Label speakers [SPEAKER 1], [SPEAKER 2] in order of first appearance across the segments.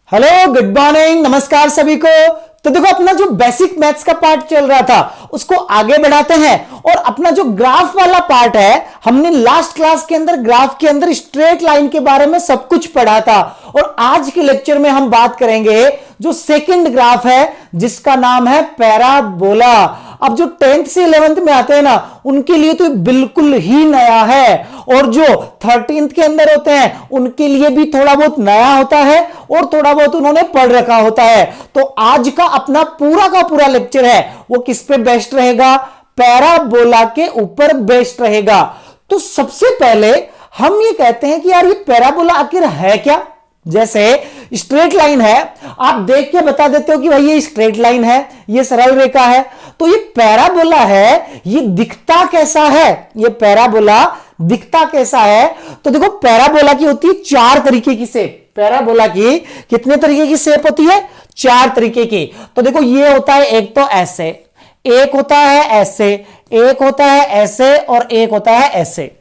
[SPEAKER 1] Hello, good morning, नमस्कार सभी को। तो देखो, अपना जो बेसिक मैथ्स का पार्ट चल रहा था उसको आगे बढ़ाते हैं और अपना जो ग्राफ वाला पार्ट है, हमने लास्ट क्लास के अंदर ग्राफ के अंदर स्ट्रेट लाइन के बारे में सब कुछ पढ़ा था और आज के लेक्चर में हम बात करेंगे जो सेकंड ग्राफ है जिसका नाम है पैराबोला। अब जो 10th से 11th में आते हैं ना, उनके लिए तो बिल्कुल ही नया है और जो 13th के अंदर होते हैं उनके लिए भी थोड़ा बहुत नया होता है और थोड़ा बहुत उन्होंने पढ़ रखा होता है। तो आज का अपना पूरा का पूरा लेक्चर है वो किस पे बेस्ट रहेगा? पैराबोला के ऊपर बेस्ट रहेगा। तो सबसे पहले हम ये कहते हैं कि यार, ये पैराबोला आखिर है क्या? जैसे स्ट्रेट लाइन है, आप देख के बता देते हो कि भाई ये स्ट्रेट लाइन है, ये सरल रेखा है। तो ये पैराबोला है, ये दिखता कैसा है? ये पैराबोला दिखता कैसा है? तो देखो, पैराबोला की होती है 4 तरीके की शेप। पैराबोला की कितने तरीके की शेप होती है? 4 तरीके की। तो देखो, ये होता है एक तो ऐसे, एक होता है ऐसे, एक होता है ऐसे और एक होता है ऐसे।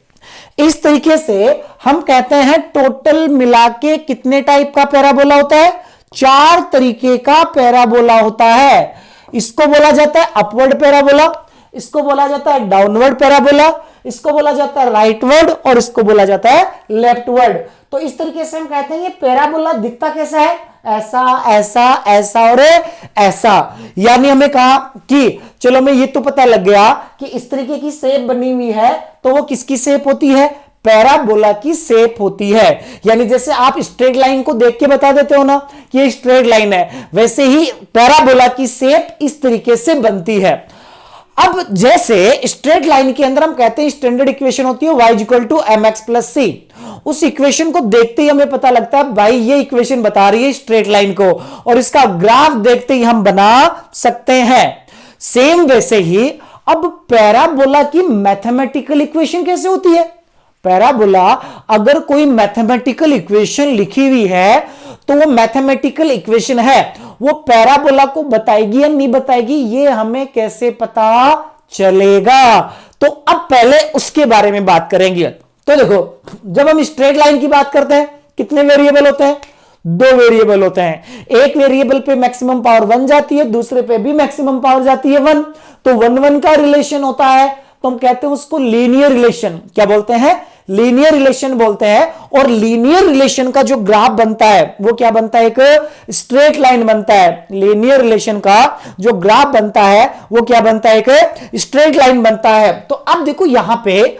[SPEAKER 1] इस तरीके से हम कहते हैं टोटल मिला के कितने टाइप का पैराबोला होता है? 4 तरीके का पैराबोला होता है। इसको बोला जाता है अपवर्ड पैराबोला, इसको बोला जाता है डाउनवर्ड पैराबोला, इसको बोला जाता है राइटवर्ड और इसको बोला जाता है लेफ्टवर्ड। तो इस तरीके से हम कहते हैं ये पैराबोला दिखता कैसा है? ऐसा, ऐसा, ऐसा और ऐसा। यानी हमें कहा कि चलो, मैं ये तो पता लग गया कि इस तरीके की शेप बनी हुई है तो वो किसकी शेप होती है? पैराबोला की शेप होती है। यानी जैसे आप स्ट्रेट लाइन को देख के बता देते हो ना कि ये स्ट्रेट लाइन है, वैसे ही पैराबोला की शेप इस तरीके से बनती है। अब जैसे स्ट्रेट लाइन के अंदर हम कहते हैं स्टैंडर्ड इक्वेशन होती है y = mx + c। उस इक्वेशन को देखते ही हमें पता लगता है भाई ये इक्वेशन बता रही है स्ट्रेट लाइन को और इसका ग्राफ देखते ही हम बना सकते हैं। सेम वैसे ही अब पैराबोला की मैथमेटिकल इक्वेशन कैसे होती है? पैराबोला अगर कोई मैथमेटिकल इक्वेशन लिखी हुई है तो वो मैथमेटिकल इक्वेशन है, वो पैराबोला को बताएगी या नहीं बताएगी, ये हमें कैसे पता चलेगा? तो अब पहले उसके बारे में बात करेंगे। तो देखो, जब हम स्ट्रेट लाइन की बात करते हैं कितने वेरिएबल होते हैं? 2 वेरिएबल होते हैं। एक वेरिएबल पे मैक्सिमम पावर 1 जाती है, दूसरे पे भी मैक्सिमम पावर जाती है 1। तो 1-1 का रिलेशन होता है तो हम कहते हैं उसको लीनियर रिलेशन। क्या बोलते हैं? लीनियर रिलेशन बोलते हैं। और लीनियर रिलेशन का जो ग्राफ बनता है वो क्या बनता है? एक स्ट्रेट लाइन बनता है। लीनियर रिलेशन का जो ग्राफ बनता है वो क्या बनता है? एक स्ट्रेट लाइन बनता है। तो अब देखो, यहां पे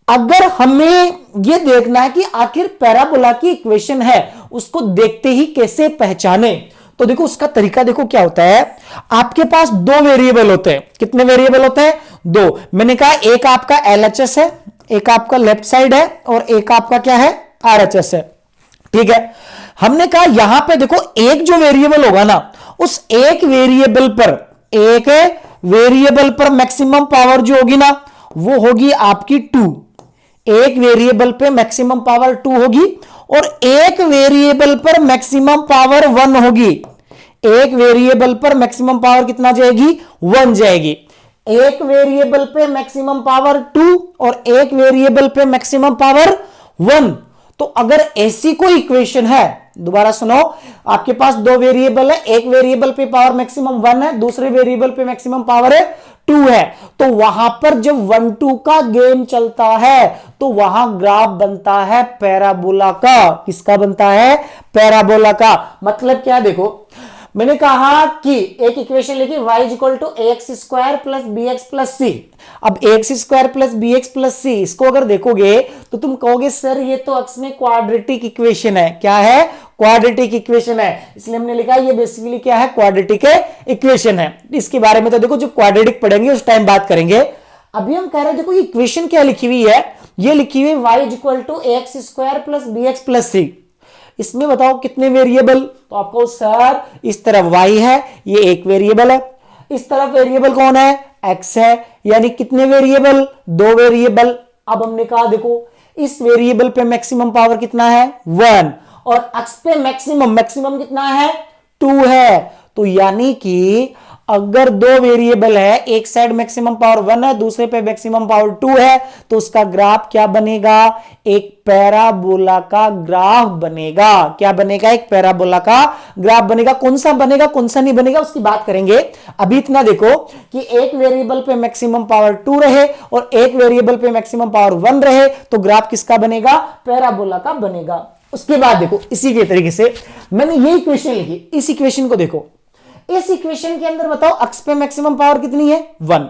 [SPEAKER 1] अगर हमें यह देखना है कि आखिर पैराबोला की इक्वेशन है उसको देखते ही कैसे पहचाने, तो देखो उसका तरीका देखो क्या होता है। आपके पास 2 वेरिएबल होते हैं। कितने वेरिएबल होते हैं? 2। मैंने कहा एक आपका LHS है, एक आपका लेफ्ट साइड है और एक आपका क्या है? RHS है। ठीक है, हमने कहा यहां पे देखो एक जो वेरिएबल होगा ना, उस एक वेरिएबल पर मैक्सिमम पावर जो होगी ना वो होगी आपकी 2। एक वेरिएबल पे मैक्सिमम पावर 2 होगी और एक वेरिएबल पर मैक्सिमम पावर 1 होगी। एक वेरिएबल पर मैक्सिमम पावर कितना जाएगी? 1 जाएगी। एक वेरिएबल पे मैक्सिमम पावर 2 और एक वेरिएबल पे मैक्सिमम पावर 1। तो अगर ऐसी कोई इक्वेशन है, दोबारा सुनो, आपके पास 2 वेरिएबल है, एक वेरिएबल पे पावर मैक्सिमम 1 है, दूसरे वेरिएबल पे मैक्सिमम पावर 2 है, तो वहां पर जब 1-2 का गेम चलता है तो वहां ग्राफ बनता है पैराबोला का। किसका बनता है? पैराबोला का। मतलब क्या? देखो, मैंने कहा कि एक इक्वेशन लिखी y = ax² + bx + c। अब ax² + bx + c इसको अगर देखोगे तो तुम कहोगे सर ये तो अक्स में क्वाड्रेटिक इक्वेशन है। क्या है? क्वाड्रेटिक इक्वेशन है। इसलिए हमने लिखा ये बेसिकली क्या है? क्वाड्रेटिक इक्वेशन है। इसके बारे में तो देखो जब क्वाड्रेटिक पढ़ेंगे उस टाइम बात करेंगे। अभी हम कह रहे हैं देखो ये इक्वेशन क्या लिखी हुई है? ये लिखी हुई y = ax² + bx + c। इसमें बताओ कितने वेरिएबल? तो आपको सर इस तरफ y है, ये एक वेरिएबल है, इस तरफ वेरिएबल कौन है? x है। यानी कितने वेरिएबल? 2 वेरिएबल। अब हमने कहा देखो इस वेरिएबल पे मैक्सिमम पावर कितना है? 1 और x पे मैक्सिमम कितना है? 2 है। तो यानी कि अगर दो वेरिएबल है, एक साइड मैक्सिमम पावर 1 है, दूसरे पे मैक्सिमम पावर 2 है, तो उसका ग्राफ क्या बनेगा? एक पैराबोला का ग्राफ बनेगा। क्या बनेगा? एक पैराबोला का ग्राफ बनेगा। कौन सा बनेगा, कौन सा नहीं बनेगा, उसकी बात करेंगे। अभी इतना देखो कि एक वेरिएबल पे मैक्सिमम पावर 2 रहे और एक वेरिएबल पे मैक्सिमम पावर 1 रहे, तो ग्राफ किसका बनेगा? पैराबोला का बनेगा। उसके बाद देखो, इसी के तरीके से मैंने ये इक्वेशन लिखी। इस इक्वेशन को देखो, इस इक्वेशन के अंदर बताओ अक्ष पे मैक्सिमम पावर कितनी है? 1।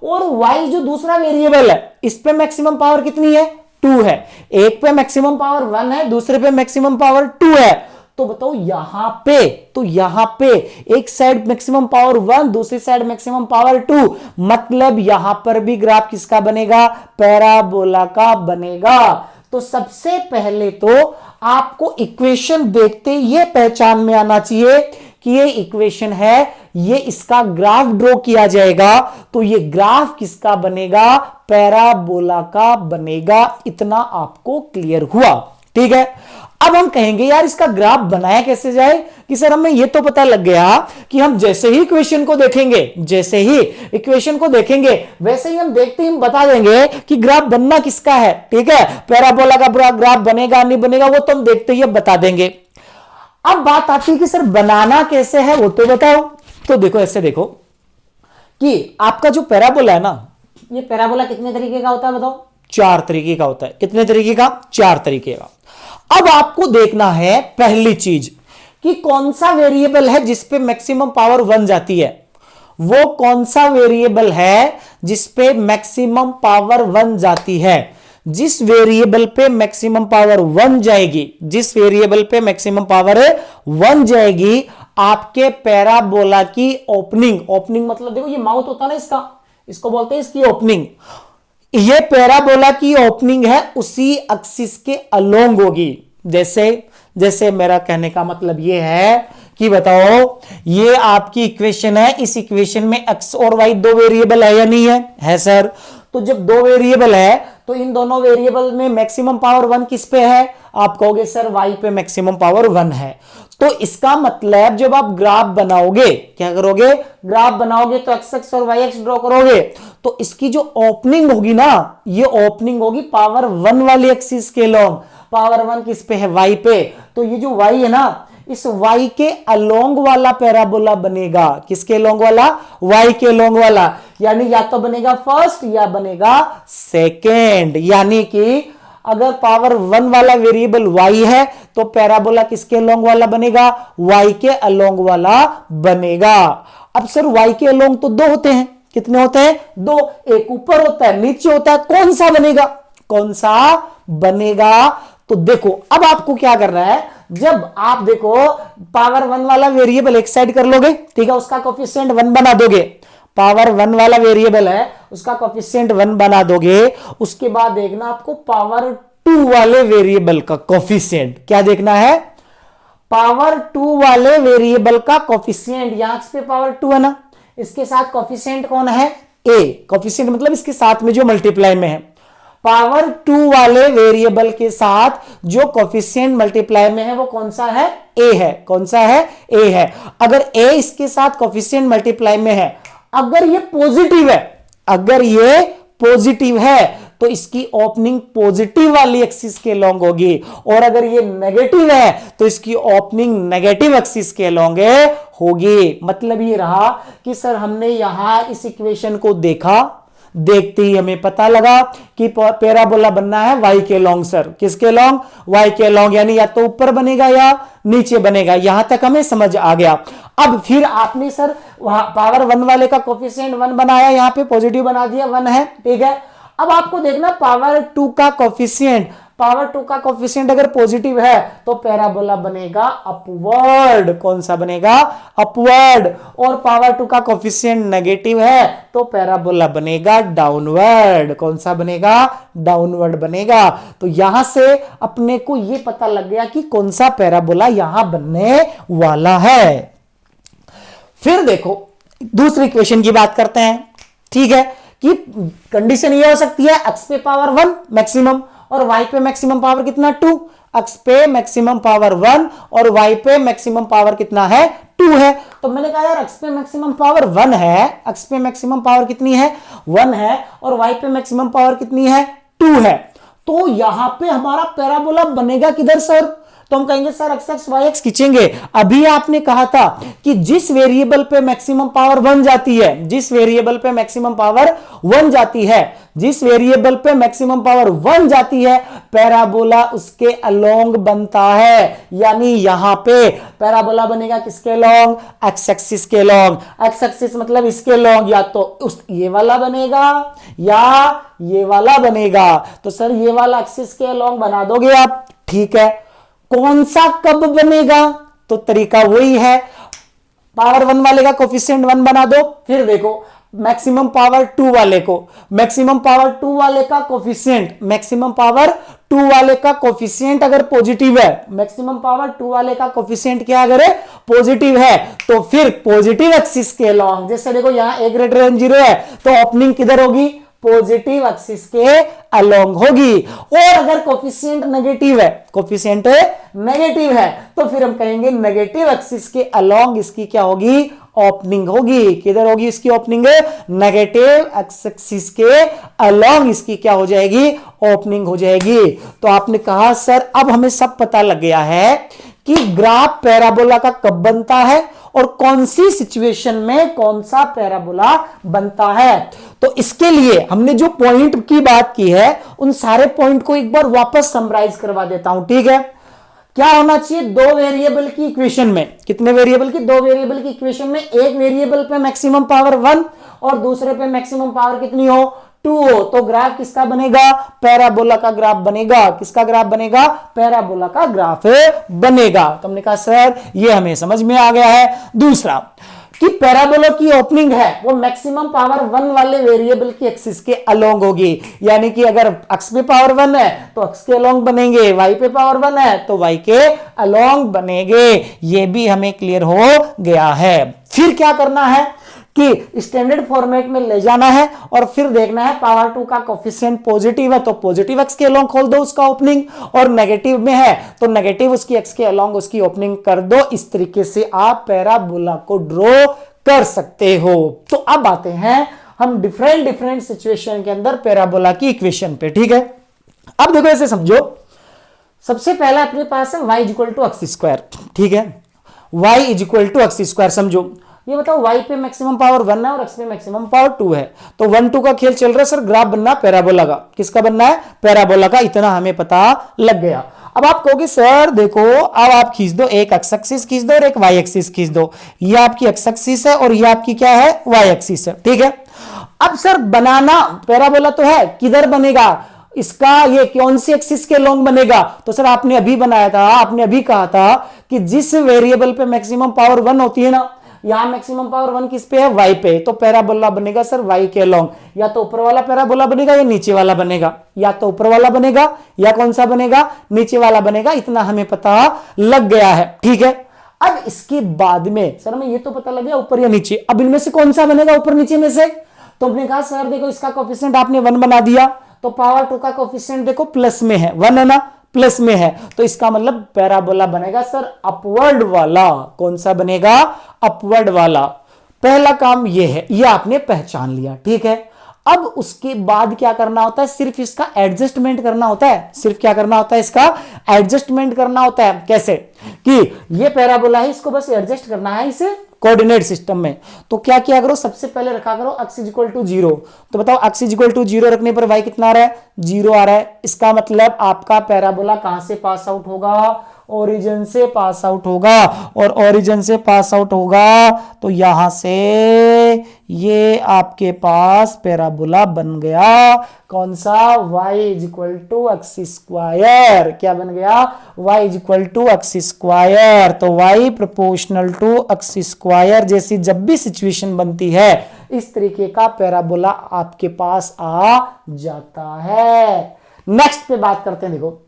[SPEAKER 1] और y जो दूसरा वेरिएबल है, इस पे मैक्सिमम पावर कितनी है? 2 है। एक पे मैक्सिमम पावर 1 है, दूसरे पे मैक्सिमम पावर 2 है। तो बताओ यहां पे, तो यहां पे एक साइड मैक्सिमम पावर 1, दूसरी साइड मैक्सिमम पावर 2, मतलब यहां पर भी ग्राफ किसका बनेगा? पैराबोला का बनेगा। तो सबसे पहले तो आपको इक्वेशन देखते ये पहचान में आना चाहिए कि ये इक्वेशन है, ये इसका ग्राफ ड्रॉ किया जाएगा, तो ये ग्राफ किसका बनेगा? पैराबोला का बनेगा। इतना आपको क्लियर हुआ? ठीक है। अब हम कहेंगे यार इसका ग्राफ बनाया कैसे जाए? कि सर हमें ये तो पता लग गया कि हम जैसे ही इक्वेशन को देखेंगे, जैसे ही इक्वेशन को देखेंगे वैसे ही हम देखते ही हम बता देंगे कि ग्राफ बनना किसका है। ठीक है, पैराबोला का ग्राफ बनेगा नहीं बनेगा वो तो हम देखते ही अब बता देंगे। अब बात आती है कि सर बनाना कैसे है वो तो बताओ। तो देखो, ऐसे देखो कि आपका जो पैराबोला है ना, ये पैराबोला कितने तरीके का होता है बताओ? 4 तरीके का होता है। कितने तरीके का? 4 तरीके का। अब आपको देखना है पहली चीज कि कौन सा वेरिएबल है जिसपे मैक्सिमम पावर 1 जाती है। वो कौन सा वेरिएबल है जिसपे मैक्सिमम पावर 1 जाती है? जिस वेरिएबल पे मैक्सिमम पावर 1 जाएगी, जिस वेरिएबल पे मैक्सिमम पावर 1 जाएगी, आपके पैराबोला की ओपनिंग, ओपनिंग मतलब देखो ये माउथ होता है ना इसका, इसको बोलते हैं इसकी ओपनिंग। ये पैराबोला की ओपनिंग है उसी एक्सिस के अलोंग होगी। जैसे मेरा कहने का मतलब ये है कि बताओ ये आपकी इक्वेशन है, इस इक्वेशन में एक्स और वाई दो वेरिएबल है या नहीं है? है सर। तो जब दो वेरिएबल है तो इन दोनों वेरिएबल में मैक्सिमम पावर 1 किस पे है? आप कहोगे सर वाई पे मैक्सिमम पावर 1 है। तो इसका मतलब जब आप ग्राफ बनाओगे, क्या करोगे? ग्राफ बनाओगे तो एक्स एक्स और वाई एक्स ड्रॉ करोगे, तो इसकी जो ओपनिंग होगी ना, ये ओपनिंग होगी पावर 1 वाली एक्सिस के लॉन्ग। पावर 1 किस पे है? वाई पे। तो ये जो वाई है ना, इस y के अलोंग वाला पैराबोला बनेगा। किसके लॉन्ग वाला? y के लॉन्ग वाला। यानी या तो बनेगा फर्स्ट या बनेगा सेकेंड। यानी कि अगर पावर 1 वाला वेरिएबल y है तो पैराबोला किसके लॉन्ग वाला बनेगा? y के अलोंग वाला बनेगा। अब सर y के अलोंग तो दो होते हैं। कितने होते हैं? दो। एक ऊपर होता है, नीचे होता है। कौन सा बनेगा? कौन सा बनेगा? तो देखो अब आपको क्या करना है, जब आप देखो पावर 1 वाला वेरिएबल एक साइड कर लोगे, ठीक है, उसका कोफिशिएंट 1 बना दोगे। पावर 1 वाला वेरिएबल है उसका कोफिशिएंट 1 बना दोगे। उसके बाद देखना आपको पावर 2 वाले वेरिएबल का कोफिशिएंट। क्या देखना है? पावर 2 वाले वेरिएबल का कोफिशिएंट। यहां पे पावर 2 है ना, इसके साथ कोफिशिएंट कौन है? ए। कोफिशिएंट मतलब इसके साथ में जो मल्टीप्लाई में है। पावर 2 वाले वेरिएबल के साथ जो कोफिशिएंट मल्टीप्लाई में है वो कौन सा है? ए है। कौन सा है? ए है। अगर ए इसके साथ कोफिशिएंट मल्टीप्लाई में है, अगर ये पॉजिटिव है, अगर ये पॉजिटिव है तो इसकी ओपनिंग पॉजिटिव वाली एक्सिस के लॉन्ग होगी, और अगर ये नेगेटिव है तो इसकी ओपनिंग नेगेटिव एक्सिस के लॉन्ग होगी। मतलब ये रहा कि सर हमने यहां इस इक्वेशन को देखा, देखते ही हमें पता लगा कि पैराबोला बनना है y के लॉन्ग। सर किसके लॉन्ग? y के लॉन्ग। यानी या तो ऊपर बनेगा या नीचे बनेगा। यहां तक हमें समझ आ गया। अब फिर आपने सर वहां पावर 1 वाले का कोफिशिएंट 1 बनाया, यहां पे पॉजिटिव बना दिया, 1 है, ठीक है। अब आपको देखना पावर 2 का कोफिशिएंट, पावर 2 का कोफिशिएंट अगर पॉजिटिव है तो पैराबोला बनेगा अपवर्ड। कौन सा बनेगा? अपवर्ड। और पावर 2 का कोफिशिएंट नेगेटिव है तो पैराबोला बनेगा डाउनवर्ड। कौन सा बनेगा? डाउनवर्ड बनेगा। तो यहां से अपने को यह पता लग गया कि कौन सा पैराबोला यहां बनने वाला है। फिर देखो दूसरी इक्वेशन की बात करते हैं, ठीक है, कि कंडीशन ये हो सकती है एक्स पे पावर 1 मैक्सिमम और y पे मैक्सिमम पावर कितना? 2। एक्स पे मैक्सिमम पावर 1 और वाई पे मैक्सिमम पावर कितना है 2 है। तो मैंने कहा यार एक्स पे मैक्सिमम पावर 1 है, एक्स पे मैक्सिमम पावर कितनी है 1 है और वाई पे मैक्सिमम पावर कितनी है 2 है। तो यहां पे हमारा पैराबोला बनेगा किधर सर? तो हम कहेंगे sir x x y x खींचेंगे। अभी आपने कहा था कि जिस वेरिएबल पे मैक्सिमम पावर 1 जाती है, जिस वेरिएबल पे मैक्सिमम पावर 1 जाती है, जिस वेरिएबल पे मैक्सिमम पावर 1 जाती है, पैराबोला उसके अलोंग बनता है। यानी यहां पे पैराबोला बनेगा किसके अलोंग? एक्स एक्सिस के अलोंग। एक्स एक्सिस मतलब इसके अलोंग, या तो उस ये वाला बनेगा या ये वाला बनेगा। तो सर ये वाला एक्सिस के अलोंग बना दोगे आप, ठीक है। कौन सा कब बनेगा? तो तरीका वही है, पावर 1 वाले का कोफिशिएंट 1 बना दो। फिर देखो मैक्सिमम पावर 2 वाले को, मैक्सिमम पावर 2 वाले का कोफिशिएंट, मैक्सिमम पावर 2 वाले का कोफिशिएंट अगर पॉजिटिव है, मैक्सिमम पावर 2 वाले का कोफिशिएंट क्या अगर पॉजिटिव है, तो फिर पॉजिटिव एक्सिस के अलोंग, जैसे देखो यहां a ग्रेटर देन 0 है तो ओपनिंग किधर होगी? पॉजिटिव एक्सिस के अलोंग होगी। और अगर कोफिशिएंट नेगेटिव है, कोफिशिएंट नेगेटिव है, तो फिर हम कहेंगे नेगेटिव एक्सिस के अलोंग इसकी क्या होगी? ओपनिंग होगी। किधर होगी इसकी ओपनिंग? नेगेटिव एक्सिस के अलोंग इसकी क्या हो जाएगी? ओपनिंग हो जाएगी। तो आपने कहा सर अब हमें सब पता लग गया है कि ग्राफ पैराबोला का कब बनता है और कौन सी सिचुएशन में कौन सा पैराबोला बनता है। तो इसके लिए हमने जो पॉइंट की बात की है उन सारे पॉइंट को एक बार वापस समराइज करवा देता हूं, ठीक है। क्या होना चाहिए? दो वेरिएबल की इक्वेशन में, कितने वेरिएबल की? दो वेरिएबल की इक्वेशन में एक वेरिएबल पे मैक्सिमम पावर 1 और दूसरे पे मैक्सिमम पावर कितनी हो? 2 हो। तो ग्राफ किसका बनेगा? पैराबोला का ग्राफ बनेगा। किसका ग्राफ बनेगा? पैराबोला का ग्राफ बनेगा। तो हमने कहा सर ये हमें समझ में आ गया है। दूसरा कि पैराबोला की ओपनिंग है वो मैक्सिमम पावर 1 वाले वेरिएबल की एक्सिस के अलोंग होगी। यानी कि अगर एक्स पे पावर 1 है तो एक्स के अलोंग बनेंगे, वाई पे पावर 1 है तो वाई के अलोंग बनेंगे। ये भी हमें क्लियर हो गया है। फिर क्या करना है कि स्टैंडर्ड फॉर्मेट में ले जाना है और फिर देखना है पावर 2 का कोफिशिएंट पॉजिटिव है तो पॉजिटिव एक्स के अलोंग खोल दो उसका ओपनिंग, और नेगेटिव में है तो नेगेटिव उसकी एक्स के अलोंग उसकी ओपनिंग कर दो। इस तरीके से आप पैराबोला को ड्रॉ कर सकते हो। तो अब आते हैं हम डिफरेंट सिचुएशन के अंदर पैराबोला की इक्वेशन पे, ठीक है। अब देखो ऐसे समझो, सबसे पहला अपने पास है y equal to x square, ठीक है। y equal to x square समझो। ये बताओ y पे मैक्सिमम पावर 1 है और x पे मैक्सिमम पावर 2 है, तो 1-2 का खेल चल रहा है सर। ग्राफ बनना पैराबोला का, किसका बनना है? पैराबोला का। इतना हमें पता लग गया। अब आप कहोगे सर देखो अब आप खींच दो, एक एक्स एक्सिस खींच दो और एक वाई एक्सिस खींच दो। ये आपकी एक्स एक्सिस है और ये आपकी क्या है? वाई एक्सिस है, ठीक है। अब सर बनाना पैराबोला तो है, किधर बनेगा इसका? ये कौन सी एक्सिस के लॉन्ग बनेगा? तो सर आपने अभी बनाया था, आपने अभी कहा था कि जिस वेरिएबल पे मैक्सिमम पावर 1 होती है ना, यहां मैक्सिमम पावर 1 किस पे है? वाई पे। तो पैराबोला बनेगा सर वाई के लॉन्ग। या तो ऊपर वाला पैराबोला बनेगा या नीचे वाला बनेगा, या तो ऊपर वाला बनेगा या कौन सा बनेगा? नीचे वाला बनेगा। इतना हमें पता लग गया है, ठीक है। अब इसके बाद में सर हमें ये तो पता लग गया ऊपर या नीचे, अब इनमें से कौन सा बनेगा ऊपर नीचे में से? तो हमने कहा सर देखो इसका कोफिशिएंट आपने 1 बना दिया तो पावर 2 का कोफिशिएंट देखो प्लस में है, 1 है ना, प्लस में है, तो इसका मतलब पैराबोला बनेगा सर अपवर्ड वाला। कौन सा बनेगा? अपवर्ड वाला। पहला काम ये है, ये आपने पहचान लिया, ठीक है। अब उसके बाद क्या करना होता है? सिर्फ इसका एडजस्टमेंट करना होता है। सिर्फ क्या करना होता है? इसका एडजस्टमेंट करना होता है। कैसे? कि ये पैराबोला है, इसको बस एडजस्ट करना है इसे कोऑर्डिनेट सिस्टम में। तो क्या किया करो? सबसे पहले रखा करो x इक्वल टू 0। तो बताओ x इक्वल टू 0 रखने पर y कितना आ रहा है? 0 आ रहा है। इसका मतलब आपका पैराबोला कहां से पास आउट होगा? ओरिजिन से पास आउट होगा, और ओरिजिन से पास आउट होगा तो यहां से ये आपके पास पैराबोला बन गया। कौन सा? y equal to x square. क्या बन गया? y equal to x square. तो y proportional to x square जैसी जब भी सिचुएशन बनती है इस तरीके का पैराबोला आपके पास आ जाता है। नेक्स्ट पे बात करते हैं। देखो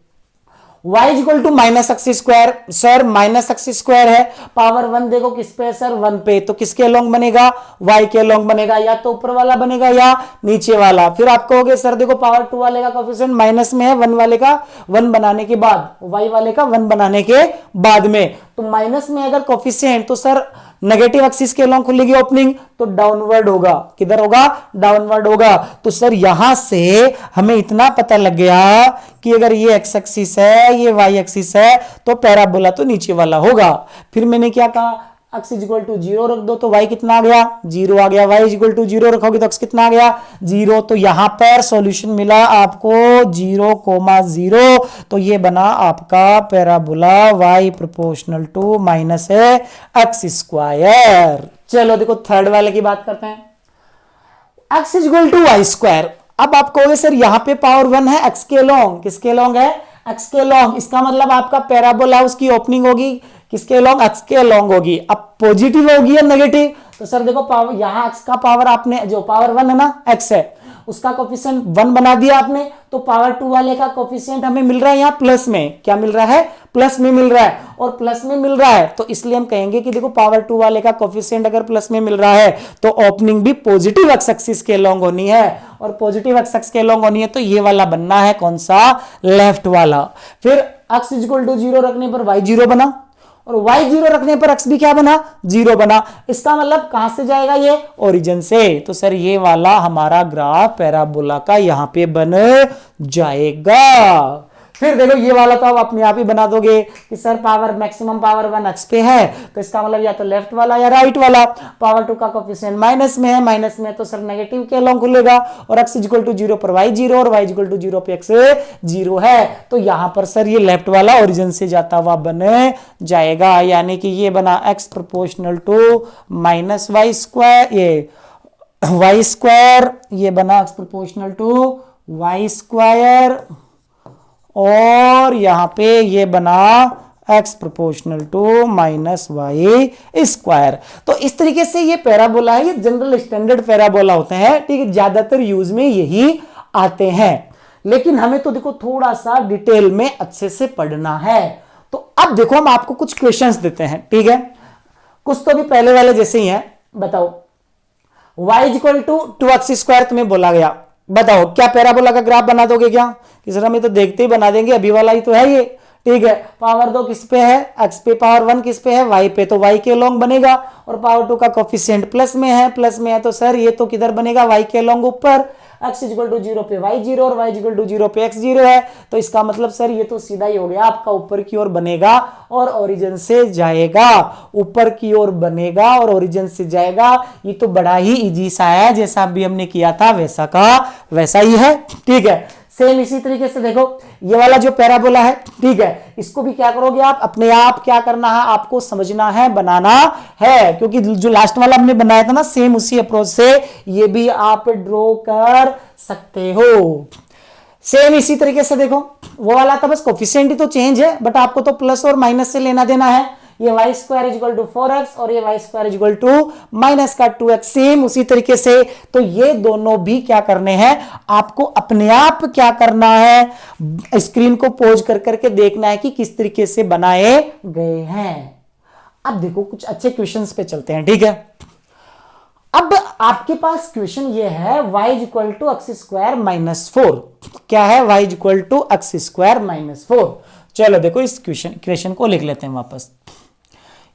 [SPEAKER 1] y is equal to minus x square. Sir minus x square है, पावर 1 देखो किस पे है सर, 1 पे, तो किसके अलोंग बनेगा, y के अलोंग बनेगा, या तो ऊपर वाला बनेगा या नीचे वाला। फिर आप कहोगे सर देखो पावर 2 वाले का कोएफिशिएंट माइनस में है, 1 वाले का 1 बनाने के बाद, y वाले का 1 बनाने के बाद में, तो माइनस में अगर कोएफिशिएंट तो सर नेगेटिव एक्सिस के अलोंग खुलेगी ओपनिंग, तो डाउनवर्ड होगा, किधर होगा, डाउनवर्ड होगा। तो सर यहां से हमें इतना पता लग गया कि अगर ये एक्स एक्सिस है, ये वाई एक्सिस है, तो पैराबोला तो नीचे वाला होगा। फिर मैंने क्या कहा, x इज इक्वल टू 0 रख दो तो y कितना आ गया, 0 आ गया। y इज इक्वल टू 0 रखोगे तो x कितना आ गया, 0। तो यहां पर सॉल्यूशन मिला आपको 0,0, तो ये बना आपका parabola y proportional to minus है एक्स स्क्वायर। चलो देखो थर्ड वाले की बात करते हैं, x is equal to y square. अब आप कहोगे सर यहां पे पावर 1 है x के लॉन्ग, किसके लॉन्ग है, x के लॉन्ग, इसका मतलब आपका पैराबोला उसकी ओपनिंग होगी किसके लॉन्ग, x के लॉन्ग होगी। अब पॉजिटिव होगी या नेगेटिव, तो सर देखो पावर यहां x का पावर आपने जो पावर 1 है ना, x है, उसका कोफिशिएंट 1 बना दिया आपने, तो पावर 2 वाले का कोफिशिएंट हमें मिल रहा है यहाँ प्लस में, क्या मिल रहा है, प्लस में मिल रहा है, और प्लस में मिल रहा है तो इसलिए हम कहेंगे कि देखो पावर 2 वाले का कोफिशिएंट अगर प्लस में मिल रहा है तो ओपनिंग भी पॉजिटिव एक्स एक्सिस के लॉन्ग होनी है, और पॉजिटिव एक्स एक्सिस के लॉन्ग होनी है तो ये वाला बनना है कौन सा, लेफ्ट वाला। फिर x इज इक्वल टू 0 रखने पर y 0 बना, और y 0 रखने पर x भी क्या बना, 0 बना। इसका मतलब कहां से जाएगा ये, ओरिजिन से। तो सर ये वाला हमारा ग्राफ पैराबोला का यहां पे बन जाएगा। फिर देखो ये वाला तो आप अपने आप ही बना दोगे कि sir power maximum power 1 x पे है, तो इसका मतलब या तो लेफ्ट वाला या राइट वाला। पावर 2 का कोफिशिएंट माइनस में है, माइनस में तो सर नेगेटिव के अलोंग खुलेगा, और x इक्वल टू 0 पर y 0 और y इक्वल टू 0 पे x 0 है, तो यहां पर सर ये लेफ्ट वाला ओरिजिन से जाता हुआ बन जाएगा, यानी कि ये बना x proportional to minus y square, ये y स्क्वायर, ये बना x proportional to y square, और यहां पे ये बना x proportional to minus y square. तो इस तरीके से ये पैराबोला है, ये जनरल स्टैंडर्ड पैराबोला होते हैं, ठीक है, ज्यादातर यूज में यही आते हैं, लेकिन हमें तो देखो थोड़ा सा डिटेल में अच्छे से पढ़ना है। तो अब देखो हम आपको कुछ क्वेश्चंस देते हैं, ठीक है, कुछ तो भी पहले वाले जैसे ही हैं। बताओ y equal to 2x square तुम्हें बोला गया, बताओ क्या पैराबोला का ग्राफ बना दोगे क्या, किस तरह में तो देखते ही बना देंगे, अभी वाला ही तो है ये, ठीक है। पावर 2 किस पे है, x पे, पावर 1 किस पे है, y पे, तो y के लॉन्ग बनेगा, और पावर 2 का कोफिशिएंट प्लस में है, प्लस में है तो सर ये तो किधर बनेगा, y के लॉन्ग ऊपर, x इक्वल टू 0 पे y 0 और y इक्वल टू 0 पे x 0 है, तो इसका मतलब सर ये तो सीधा ही हो गया आपका, ऊपर की ओर बनेगा और ओरिजिन से जाएगा, ऊपर की ओर बनेगा और ओरिजिन से जाएगा। ये तो बड़ा ही इजी सा है, जैसा अभी हमने किया था वैसा का वैसा ही है, ठीक है। सेम इसी तरीके से देखो ये वाला जो पैराबोला है, ठीक है, इसको भी क्या करोगे आप, अपने आप क्या करना है, आपको समझना है, बनाना है, क्योंकि जो लास्ट वाला हमने बनाया था ना, सेम उसी अप्रोच से ये भी आप ड्रॉ कर सकते हो। सेम इसी तरीके से देखो वो वाला था, बस कोफिशिएंट ही तो चेंज है, बट आपको तो प्लस और माइनस से लेना देना है। ये y square equal to 4x और ये y square equal to minus का 2x, सेम उसी तरीके से। तो ये दोनों भी क्या करने हैं, आपको अपने आप क्या करना है, स्क्रीन को पॉज कर करके देखना है कि किस तरीके से बनाए गए हैं। अब देखो कुछ अच्छे क्वेश्चंस पे चलते हैं, ठीक है। अब आपके पास क्वेश्चन ये है y equal to x square minus 4, क्या है, y equal to x square minus 4। चलो देखो इस क्वेश्चन को लिख लेते हैं वापस।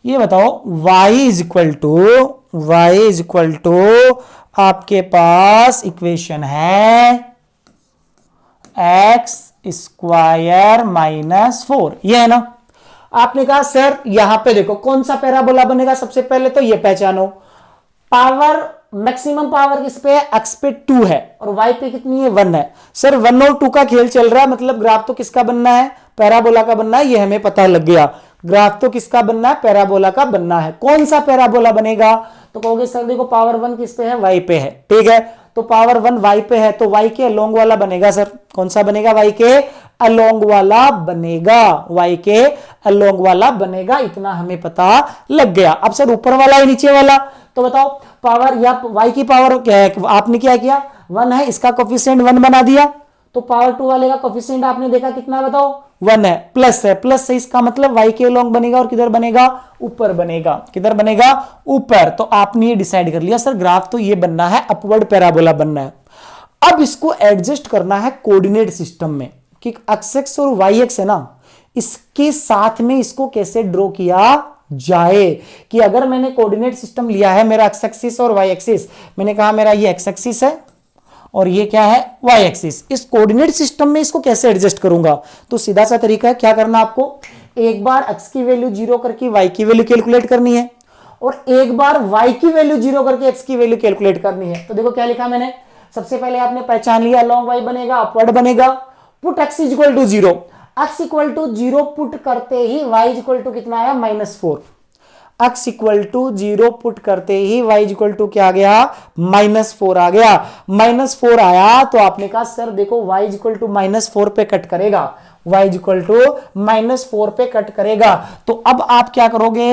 [SPEAKER 1] ये बताओ y इज इक्वल टू आपके पास इक्वेशन है x स्क्वायर माइनस 4, ये है ना। आपने कहा सर यहां पे देखो कौन सा पैराबोला बनेगा, सबसे पहले तो ये पहचानो, पावर मैक्सिमम पावर किस पे है, x पे 2 है और y पे कितनी है, 1 है। सर 1 और 2 का खेल चल रहा है, मतलब ग्राफ तो किसका बनना है, पैराबोला का बनना है, ये हमें पता लग गया। ग्राफ तो किसका बनना है, पैराबोला का बनना है। कौन सा पैराबोला बनेगा, तो कहोगे सर देखो पावर 1 किस पे है, y पे है, ठीक है, तो पावर 1 y पे है, तो y के अलोंग वाला बनेगा। सर कौन सा बनेगा, y के अलोंग वाला बनेगा, y के अलोंग वाला बनेगा, इतना हमें पता लग गया। अब सर ऊपर वाला है नीचे वाला, तो बताओ पावर या y की पावर क्या है, आपने क्या किया, 1 है, इसका कोफिशिएंट 1 बना दिया, तो पावर 2 वाले का कोफिशिएंट आपने देखा कितना है बताओ, 1 है, प्लस है, प्लस है, इसका मतलब y के अलोंग बनेगा और किधर बनेगा, ऊपर बनेगा, किधर बनेगा, ऊपर। तो आपने ये डिसाइड कर लिया सर ग्राफ तो ये बनना है, अपवर्ड पैराबोला बनना है। अब इसको एडजस्ट करना है कोऑर्डिनेट सिस्टम में कि एक्स एक्स और वाई एक्स है ना, इसके साथ में इसको कैसे ड्रॉ किया जाए। कि अगर मैंने कोऑर्डिनेट सिस्टम लिया है मेरा एक्स एक्सिस और वाई एक्सिस, मैंने कहा मेरा ये एक्स एक्सिस है और ये क्या है, वाई एक्सिस, इस कोऑर्डिनेट सिस्टम में इसको कैसे एडजस्ट करूंगा। तो सीधा सा तरीका है, क्या करना आपको, एक बार एक्स की वैल्यू 0 करके वाई की वैल्यू कैलकुलेट करनी है और एक बार वाई की वैल्यू 0 करके एक्स की वैल्यू कैलकुलेट करनी है। तो देखो क्या लिखा मैंने, सबसे पहले आपने पहचान लिया लॉन्ग वाई बनेगा, अपवर्ड बनेगा, put x equal to 0, x equal to 0 put करते ही वाई इक्वल टू कितना आया, -4। एक्स इक्वल टू 0 पुट करते ही वाई इक्वल टू क्या आ गया, -4 आ गया। -4 आया तो आपने कहा सर देखो वाई इक्वल टू -4 पे कट करेगा, y इक्वल टू -4 पे कट करेगा। तो अब आप क्या करोगे,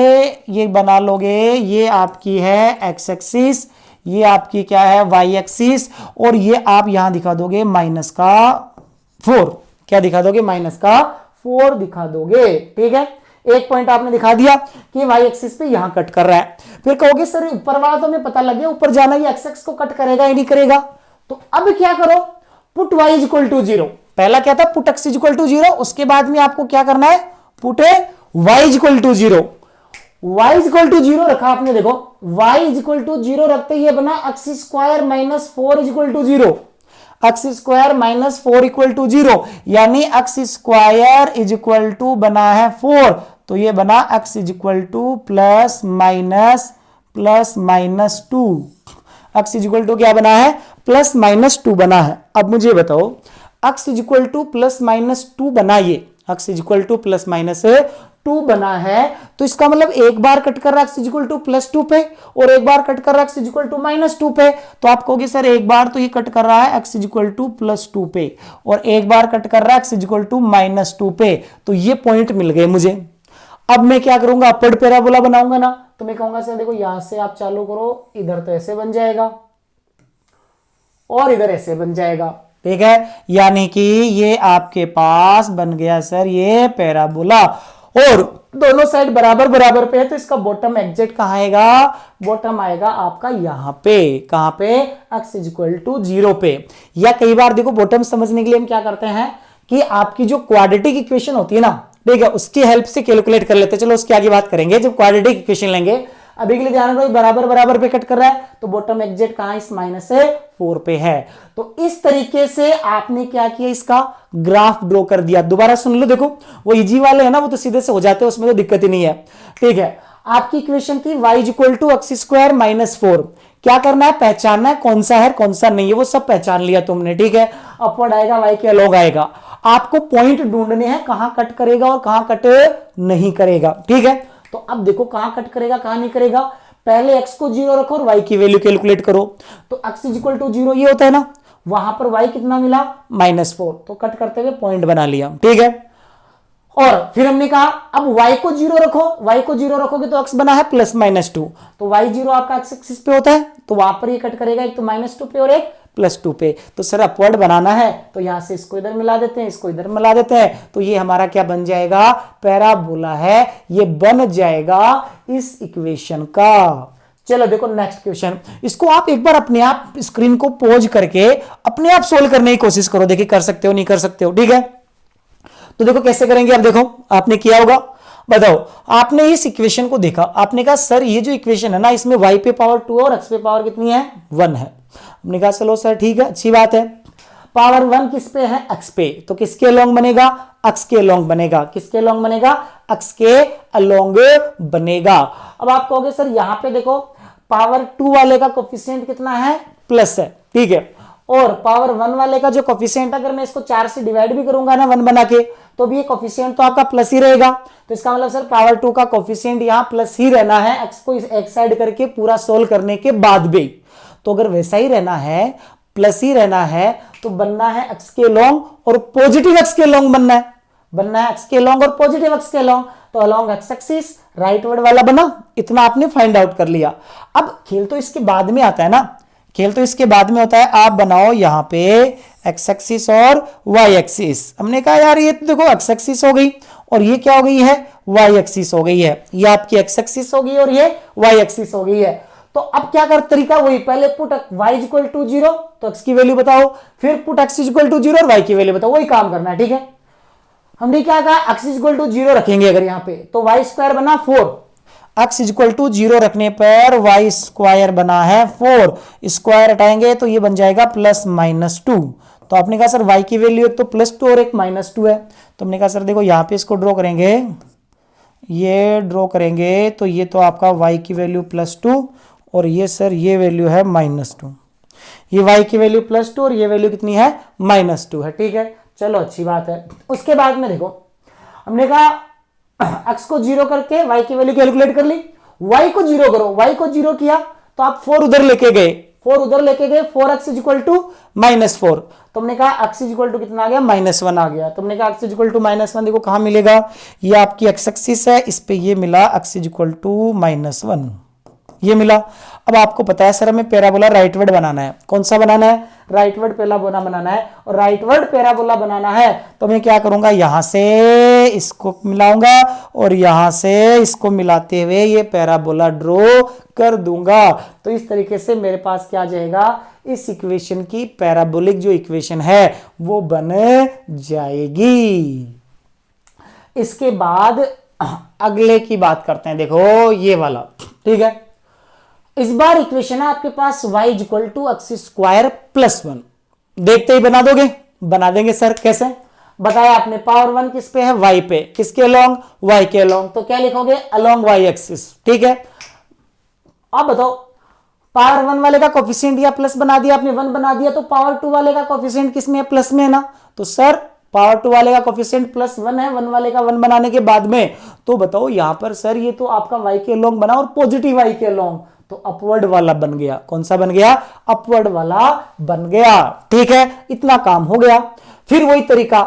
[SPEAKER 1] ये बना लोगे, ये आपकी है x एक्सिस, ये आपकी क्या है y एक्सिस, और ये आप यहां दिखा दोगे -4। क्या दिखा दोगे, -4 दिखा दोगे। ठीक है, एक पॉइंट आपने दिखा दिया कि y एक्सिस पे यहां कट कर रहा है। फिर कहोगे सर ऊपर वाला तो हमें पता लग गया, ऊपर जाना ये x एक्सिस को कट करेगा या नहीं करेगा। तो अब क्या करो, पुट y इक्वल टू 0। पहला क्या था, पुट x इक्वल टू 0, उसके बाद में आपको क्या करना है, put y equal to 0। y equal to 0 रखा आपने, देखो y इक्वल टू 0 रखते ही बना x square -4 equal to 0, x square -4 equal to 0, यानी x स्क्वायर इक्वल टू बना है 4। तो ये बना x equal to plus minus 2, x equal to क्या बना है, +-2 बना है। अब मुझे बताओ x इक्वल टू +-2 बना, ये x इक्वल टू +-2 बना है, तो इसका मतलब एक बार कट कर रहा x इक्वल टू +2 पे और एक बार कट कर रहा x इक्वल टू -2 पे। तो आप कहोगे सर एक बार तो ये कट कर रहा है x इक्वल टू +2 पे और एक बार कट कर रहा है x इक्वल टू -2 पे, तो ये पॉइंट मिल गए मुझे। अब मैं क्या करूंगा, अपवर्ड पैराबोला बनाऊंगा ना, तो मैं कहूंगा सर देखो यहां से आप चालू करो, इधर तो ऐसे बन जाएगा और इधर ऐसे बन जाएगा। ठीक है, यानी कि ये आपके पास बन गया सर ये पैराबोला, और दोनों साइड बराबर बराबर पे है, तो इसका बॉटम एग्जैक्ट कहां आएगा, बॉटम आएगा आपका यहां पे, कहां पे, x इक्वल टू 0 पे। या कई बार देखो बॉटम समझने के लिए हम क्या करते हैं कि आपकी जो क्वाड्रेटिक इक्वेशन होती है ना, ठीक है, उसकी हेल्प से कैलकुलेट कर लेते हैं। चलो उसकी आगे बात करेंगे जब क्वाड्रेटिक इक्वेशन लेंगे। अभी के लिए ध्यान रखो बराबर बराबर पे कट कर रहा है, तो बॉटम एग्जैक्ट कहां, इस -4 पे है। तो इस तरीके से आपने क्या किया, इसका ग्राफ ड्रॉ कर दिया। दोबारा सुन लो, देखो वो इजी वाले है ना, वो तो सीधे से हो जाते हैं, उसमें तो दिक्कत ही नहीं है। ठीक है, आपकी इक्वेशन थी y equal to x square -4। क्या करना है, पहचानना है कौन सा है कौन सा नहीं है, वो सब पहचान लिया तुमने। ठीक है, अपवर्ड आएगा, y के अलोंग आएगा, आपको पॉइंट ढूंढने हैं कहां कट करेगा और कहां कट नहीं करेगा। ठीक है, तो अब देखो कहां कट करेगा कहां नहीं करेगा। पहले x को 0 रखो और y की वैल्यू कैलकुलेट करो। तो x इक्वल टू 0 ये होता है ना, वहां पर y कितना मिला, -4, तो कट करते हुए पॉइंट बना लिया। ठीक है, और फिर हमने कहा अब y को 0 रखो, y को 0 रखोगे तो x बना है +-2, तो y 0 आपका x एक्सिस पे होता है, तो वहां पर ये कट करेगा, एक तो -2 पे और एक +2 पे। तो सर अपवर्ड बनाना है, तो यहां से इसको इधर मिला देते हैं, इसको इधर मिला देते हैं, तो ये हमारा क्या बन जाएगा, पैराबोला है, ये बन जाएगा इस इक्वेशन का। चलो देखो नेक्स्ट क्वेश्चन, इसको आप एक बार अपने आप स्क्रीन को पॉज करके अपने आप सोल्व करने की कोशिश करो, देखिए कर सकते हो नहीं कर सकते हो। ठीक है, तो देखो कैसे करेंगे। अब देखो आपने किया होगा, बताओ आपने इस इक्वेशन को देखा, आपने कहा सर ये जो इक्वेशन है ना, इसमें y पे पावर 2 और x पे पावर कितनी है, 1 है। हमने कहा चलो सर ठीक है, अच्छी बात है, पावर 1 किस पे है, x पे, तो किसके अलोंग बनेगा, x के अलोंग बनेगा, किसके अलोंग बनेगा, x के अलोंग बनेगा। अब आप कहोगे सर यहां पे देखो पावर 2 वाले का कोफिशिएंट कितना है, प्लस है। ठीक है, और पावर 1 वाले का जो कोफिशिएंट, अगर मैं इसको 4 से डिवाइड भी करूंगा ना 1 बना के, तो भी ये कोफिशिएंट तो आपका प्लस ही रहेगा। तो इसका मतलब सर पावर 2 का कोफिशिएंट यहां प्लस ही रहना है, x को एक साइड करके पूरा सोल्व करने के बाद भी। तो अगर वैसा ही रहना है, प्लस ही रहना है, तो बनना है x के लॉन्ग और पॉजिटिव x के लॉन्ग बनना है x के लॉन्ग और पॉजिटिव x के लॉन्ग। तो along x axis right word वाला बना, इतना आपने फाइंड आउट कर लिया। अब खेल तो इसके बाद में आता है ना, खेल तो इसके बाद में होता है। आप बनाओ यहाँ पे एक्स एक्सिस और वाई एक्सिस। हमने कहा यार ये तो देखो एक्स एक्सिस हो गई और ये क्या हो गई है, वाई एक्सिस हो गई है। ये आपकी एक्स एक्सिस हो गई और ये वाई एक्सिस हो गई है। तो अब क्या कर तरीका वही, पहले पुट y इक्वल टू 0 तो x की वैल्यू बताओ, फिर पुट x इक्वल टू 0 और y की वैल्यू बताओ, वही काम करना है। ठीक है, हमने क्या कहा x इक्वल टू 0 रखेंगे अगर यहां पे तो y स्क्वायर बना 4, x इक्वल टू 0 रखने पर y स्क्वायर बना है 4, स्क्वायर हटाएंगे तो ये बन जाएगा प्लस माइनस 2। तो आपने कहा सर y की वैल्यू एक तो प्लस 2 और एक माइनस 2 है। तो हमने कहा सर देखो यहां पे इसको ड्रॉ करेंगे, ये ड्रॉ करेंगे तो ये तो आपका y की वैल्यू प्लस 2 और ये सर ये वैल्यू है माइनस 2। ये y की वैल्यू प्लस 2 और ये वैल्यू कितनी है, माइनस 2 है। ठीक है, चलो अच्छी बात है। उसके बाद में देखो हमने कहा x को 0 करके y की वैल्यू कैलकुलेट कर ली, y को 0 करो, y को 0 किया तो आप 4 उधर लेके गए, 4 उधर लेके गए, 4x इक्वल टू माइनस 4। तो हमने कहा x इक्वल टू कितना आ गया, माइनस 1 आ गया। तो हमने कहा x इक्वल टू माइनस 1 देखो कहां मिलेगा, ये आपकी x एक्सिस है, इस पे ये मिला x इक्वल टू माइनस 1, ये मिला। अब आपको पता है सर हमें पैराबोला राइटवर्ड बनाना है। कौन सा बनाना है, राइटवर्ड पैराबोला बनाना है। और राइटवर्ड पैराबोला बनाना है तो मैं क्या करूंगा, यहां से इसको मिलाऊंगा और यहां से इसको मिलाते हुए ये पैराबोला ड्रॉ कर दूंगा। तो इस तरीके से मेरे पास क्या आ जाएगा, इस इक्वेशन की पैराबोलिक जो इक्वेशन है वो बन जाएगी। इसके बाद अगले की बात करते हैं, देखो ये वाला। ठीक है, इस बार इक्वेशन है आपके पास y equal to x square plus 1। देखते ही बना दोगे, बना देंगे सर। कैसे बताया आपने, पावर 1 किस पे है, y पे, किसके अलोंग, y के अलोंग। तो क्या लिखोगे, अलोंग y एक्सिस। ठीक है, अब बताओ पावर 1 वाले का कोफिशिएंट या प्लस बना दिया आपने, 1 बना दिया, तो पावर 2 वाले का कोफिशिएंट किस में है, प्लस में है ना। तो सर पावर 2 वाले का कोफिशिएंट प्लस 1 है, 1 वाले का 1 बनाने के बाद में। तो बताओ यहां पर सर ये तो आपका y के अलोंग बना और पॉजिटिव y के अलोंग, तो अपवर्ड वाला बन गया। कौन सा बन गया, अपवर्ड वाला बन गया। ठीक है, इतना काम हो गया। फिर वही तरीका,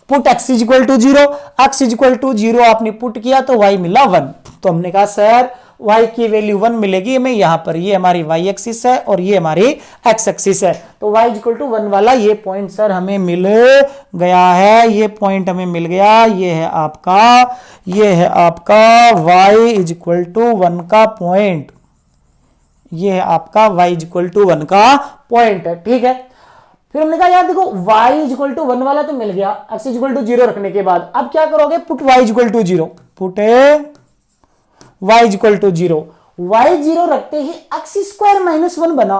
[SPEAKER 1] put x equal to 0, x equal to 0 आपने पुट किया तो y मिला 1। तो हमने कहा सर y की वैल्यू 1 मिलेगी हमें यहां पर, ये हमारी y एक्सिस है और ये हमारी x एक्सिस है। तो y इक्वल टू 1 वाला ये पॉइंट सर हमें मिल गया है, ये पॉइंट हमें मिल गया। ये है आपका y इक्वल टू 1 का पॉइंट, ये है आपका y इक्वल टू 1 का पॉइंट है। ठीक है, फिर हमने कहा यार देखो y इक्वल टू 1 वाला तो मिल गया, x इक्वल टू 0 रखने के बाद अब क्या करोगे, put y equal to 0, put y equal to 0, y 0 रखते ही x स्क्वायर माइनस 1 बना।